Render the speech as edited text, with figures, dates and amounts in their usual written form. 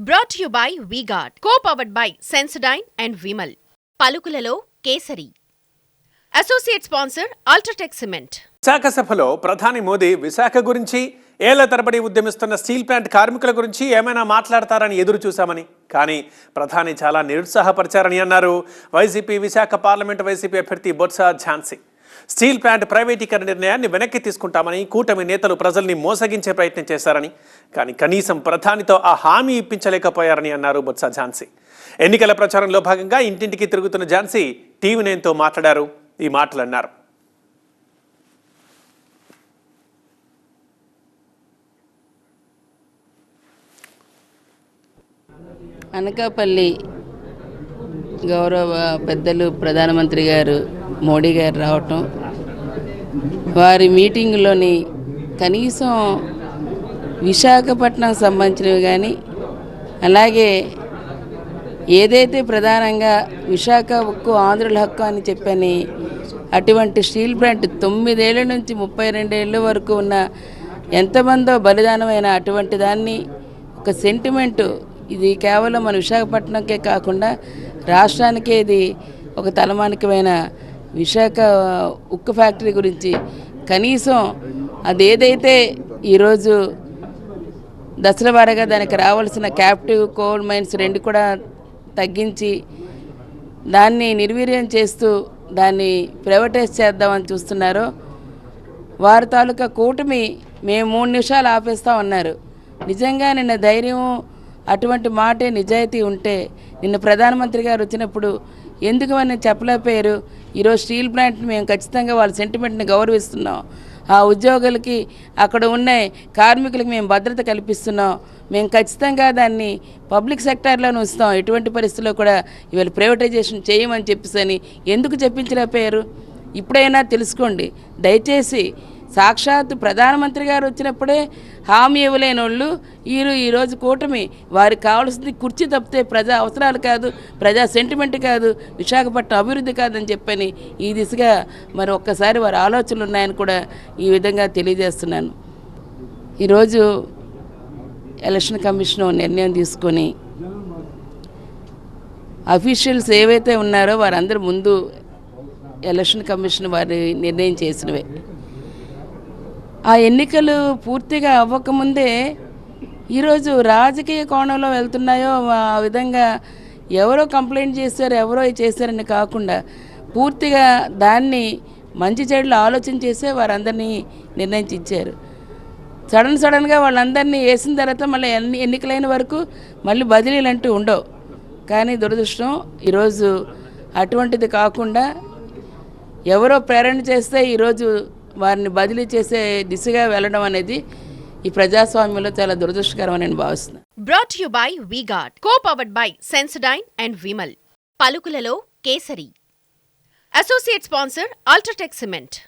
Brought to you by V-Guard, co-powered by Sensodyne and Vimal. పలుకులలో Kesari. Associate sponsor UltraTech cement. Visakha సభలో ప్రధాని మోదీ విశాఖ గురించి, ఏళ్ల తరబడి ఉద్యమిస్తున్న స్టీల్ ప్లాంట్ కార్మికుల గురించి ఏమైనా మాట్లాడతారని ఎదురు చూశామని, కానీ ప్రధాని చాలా నిరుత్సాహపరిచారని అన్నారు వైసీపీ విశాఖ పార్లమెంటు వైసీపీ అభ్యర్థి బొత్స ఝాన్సీ. స్టీల్ ప్లాంట్ ప్రైవేటీకరణ నిర్ణయాన్ని వెనక్కి తీసుకుంటామని కూటమి నేతలు ప్రజల్ని మోసగించే ప్రయత్నం చేశారని, కానీ కనీసం ప్రధానితో ఆ హామీ ఇప్పించలేకపోయారని అన్నారు బొత్స ఝాన్సీ. ఎన్నికల ప్రచారంలో భాగంగా ఇంటింటికి తిరుగుతున్న ఝాన్సీ టీవీ9తో మాట్లాడారు. ఈ మాటలు అన్నారు. అనకాపల్లి గౌరవ పెద్దలు ప్రధానమంత్రి గారు మోడీ గారు రావటం, వారి మీటింగ్లోని కనీసం విశాఖపట్నం సంబంధించినవి కానీ, అలాగే ఏదైతే ప్రధానంగా విశాఖ ఉక్కు ఆంధ్రుల హక్కు అని చెప్పని అటువంటి స్టీల్ ప్లాంట్ 9 ఏళ్ల నుంచి 32 ఏళ్ళ వరకు ఉన్న ఎంతమందో బలిదానమైన అటువంటి దాన్ని ఒక సెంటిమెంటు, ఇది కేవలం మన విశాఖపట్నంకే కాకుండా రాష్ట్రానికే ఇది ఒక తలమానికమైన విశాఖ ఉక్కు ఫ్యాక్టరీ గురించి కనీసం అదేదైతే ఈరోజు దశల వారీగా దానికి రావాల్సిన క్యాప్టివ్ కోల్ మైన్స్ 2 కూడా తగ్గించి దాన్ని నిర్వీర్యం చేస్తూ దాన్ని ప్రైవేటైజ్ చేద్దామని చూస్తున్నారో వారి తాలూకా కూటమి మేము 3 నిమిషాలు ఆపేస్తామన్నారు. నిజంగా నిన్న ధైర్యం అటువంటి మాటే నిజాయితీ ఉంటే నిన్న ప్రధానమంత్రి గారు వచ్చినప్పుడు ఎందుకు అని చెప్పలేకపోయారు. ఈరోజు స్టీల్ ప్లాంట్ని మేము ఖచ్చితంగా వాళ్ళ సెంటిమెంట్ని గౌరవిస్తున్నాం, ఆ ఉద్యోగులకి అక్కడ ఉన్న కార్మికులకి మేము భద్రత కల్పిస్తున్నాం, మేము ఖచ్చితంగా దాన్ని పబ్లిక్ సెక్టార్లోనే ఉంచుతాం, ఎటువంటి పరిస్థితుల్లో కూడా ఇవాళ ప్రైవేటైజేషన్ చేయమని చెప్పేసి ఎందుకు చెప్పించలేకపోయారు? ఇప్పుడైనా తెలుసుకోండి. దయచేసి సాక్షాత్ ప్రధానమంత్రి గారు వచ్చినప్పుడే హామీ ఇవ్వలేని వాళ్ళు ఈరోజు కూటమి వారికి కావాల్సింది కుర్చీ తప్పితే ప్రజా అవసరాలు కాదు, ప్రజా సెంటిమెంట్ కాదు, విశాఖపట్నం అభివృద్ధి కాదని చెప్పని ఈ దిశగా మరి ఒక్కసారి వారి ఆలోచనలు ఉన్నాయని కూడా ఈ విధంగా తెలియజేస్తున్నాను. ఈరోజు ఎలక్షన్ కమిషన్ నిర్ణయం తీసుకొని అఫీషియల్స్ ఏవైతే ఉన్నారో వారందరూ ముందు ఎలక్షన్ కమిషన్ వారి నిర్ణయం చేసినవే. ఆ ఎన్నికలు పూర్తిగా అవ్వకముందే ఈరోజు రాజకీయ కోణంలో వెళ్తున్నాయో ఆ విధంగా ఎవరో కంప్లైంట్ చేశారు, ఎవరో చేశారని కాకుండా పూర్తిగా దాన్ని మంచి చెడులు ఆలోచన చేసే వారందరినీ నిర్ణయించి ఇచ్చారు. సడన్గా వాళ్ళందరినీ వేసిన తర్వాత మళ్ళీ ఎన్నికలైన వరకు మళ్ళీ బదిలీలు అంటూ ఉండవు. కానీ దురదృష్టం ఈరోజు అటువంటిది కాకుండా ఎవరో ప్రేరణ చేస్తే ఈరోజు వారిని బదిలీ చేసే దిశగా వెళ్ళడం అనేది ఈ ప్రజాస్వామ్యంలో చాలా దురదృష్టకరమని నేను భావిస్తున్నాను. Brought to you by V-Guard, co-powered by Sensodyne and Vimal. పలుకులలో Kesari. Associate sponsor UltraTech cement.